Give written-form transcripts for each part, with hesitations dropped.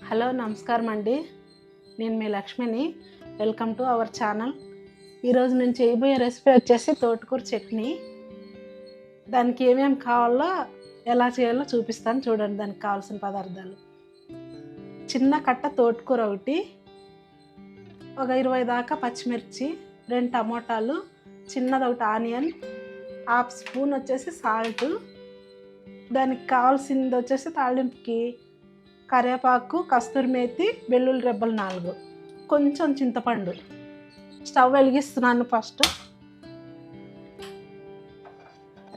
Hello నమస్కారం అండి, నేను మీ లక్ష్మిని. Welcome to our channel. ఈరోజు నేను చేయబోయే రెసిపీ వచ్చేసి తోటకూర చట్నీ. దానికి ఏమేమి కావాలో ఎలా చేయాలో చూపిస్తాను చూడండి. దానికి కావాల్సిన పదార్థాలు: చిన్న కట్ట తోటకూర ఒకటి, ఒక 20 దాకా పచ్చిమిర్చి, 2 టమోటాలు, చిన్నది ఒకటి ఆనియన్, హాఫ్ స్పూన్ వచ్చేసి సాల్ట్. దానికి కావాల్సింది వచ్చేసి తాళింపుకి కరివేపాకు, కస్తూరి మేతి, వెల్లుల్లి రెబ్బలు 4, కొంచెం చింతపండు. స్టవ్ వెలిగిస్తున్నాను. ఫస్ట్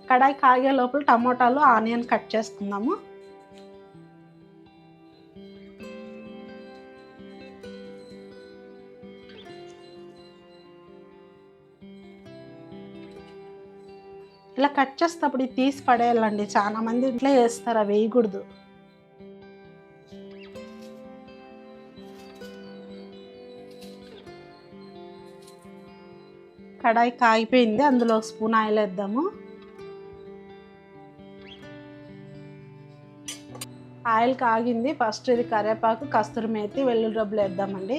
కడాయి కాగే లోపల టమోటాలు, ఆనియన్ కట్ చేసుకుందాము. ఇలా కట్ చేసేటప్పుడు ఇది తీసి పడేయాలండి. చాలా మంది ఇంట్లో వేస్తారు, అవి వేయకూడదు. కడాయి కాగిపోయింది, అందులో 1 స్పూన్ ఆయిల్ వేద్దాము. ఆయిల్ కాగింది. ఫస్ట్ ఇది కరివేపాకు, కస్తూరి మేతి, వెల్లుల్లి రెబ్బలు వేద్దామండి.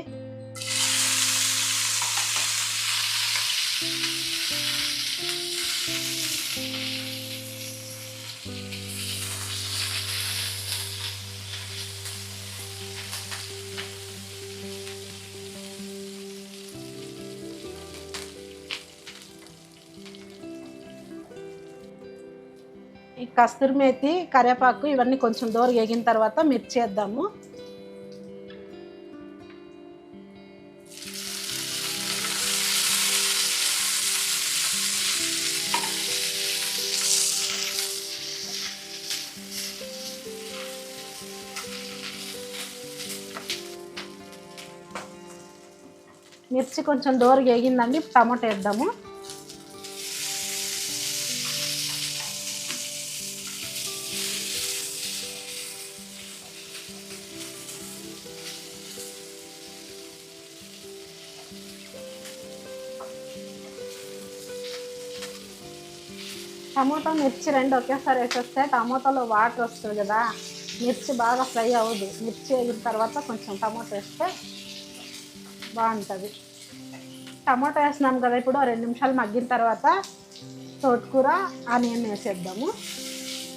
ఈ కస్తూరి మేతి, కరివేపాకు ఇవన్నీ కొంచెం దూరం ఎగిన తర్వాత మిర్చి వేద్దాము. మిర్చి కొంచెం దూరం ఎగిందండి. టమాటో వేద్దాము. టమోటా, మిర్చి 2 ఒకేసారి వేసేస్తే టమోటాలో వాటర్ వస్తుంది కదా, మిర్చి బాగా ఫ్రై అవ్వదు. మిర్చి వేగిన తర్వాత కొంచెం టమోటా వేస్తే బాగుంటుంది. టమోటా వేసినాం కదా, ఇప్పుడు 2 నిమిషాలు మగ్గిన తర్వాత తోటకూర, ఆనియన్ వేసేద్దాము.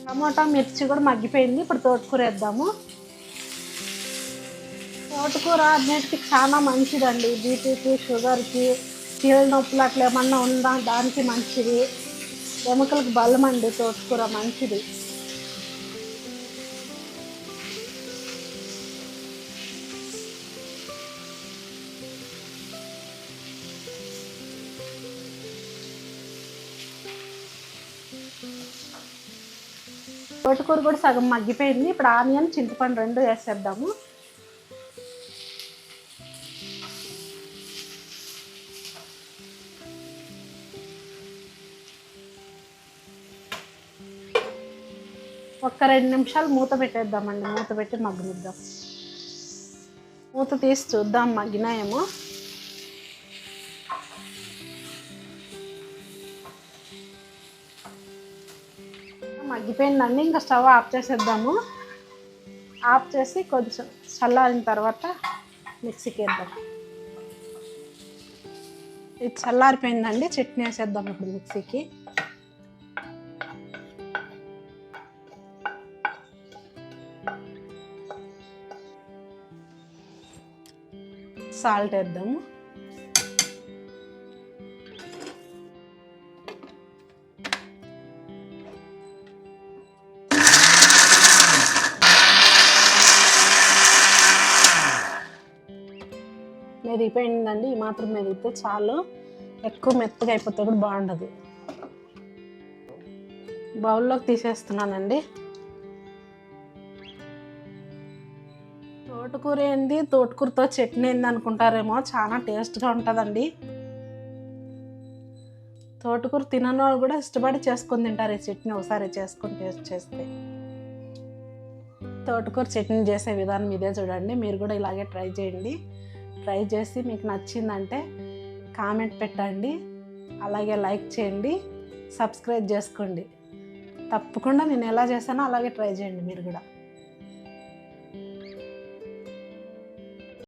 టమోటా, మిర్చి కూడా మగ్గిపోయింది. ఇప్పుడు తోటకూర వేద్దాము. తోటకూర అన్నిటికి చాలా మంచిదండి. బీపీకి, షుగర్కి, కీళ్ళ నొప్పులు అట్లా ఏమన్నా ఉందా దానికి మంచిది. ఎముకలకు బలం అండి తోటకూర, మంచిది. తోటకూర కూడా సగం మగ్గిపోయింది. ఇప్పుడు ఆనియన్, చింతపండు 2 వేసేద్దాము. ఒక 2 నిమిషాలు మూత పెట్టేద్దామండి. మూత పెట్టి మగ్గనిద్దాం. మూత తీసి చూద్దాం మగ్గినాయేమో. మగ్గిపోయిందండి. ఇంకా స్టవ్ ఆఫ్ చేసేద్దాము. ఆఫ్ చేసి కొంచెం చల్లారిన తర్వాత మిక్సీకి వేద్దాం. ఇది చల్లారిపోయిందండి. చట్నీ వేసేద్దాం ఇప్పుడు మిక్సీకి. సాల్ట్ వేద్దాము. మెదిగిపోయిందండి. ఈ మాత్రం మెదిగితే చాలు. ఎక్కువ మెత్తగా అయిపోతే కూడా బాగుండదు. బౌల్లోకి తీసేస్తున్నానండి. తోటకూర ఏంది, తోటకూరతో చట్నీ ఏంది అనుకుంటారేమో, చాలా టేస్ట్గా ఉంటుందండి. తోటకూర తినని వాళ్ళు కూడా ఇష్టపడి చేసుకొని తింటారు ఈ చట్నీ. ఒకసారి చేసుకొని టేస్ట్ చేస్తే. తోటకూర చట్నీ చేసే విధానం ఇదే చూడండి. మీరు కూడా ఇలాగే ట్రై చేయండి. ట్రై చేసి మీకు నచ్చిందంటే కామెంట్ పెట్టండి, అలాగే లైక్ చేయండి, సబ్స్క్రైబ్ చేసుకోండి. తప్పకుండా నేను ఎలా చేశానో అలాగే ట్రై చేయండి మీరు కూడా.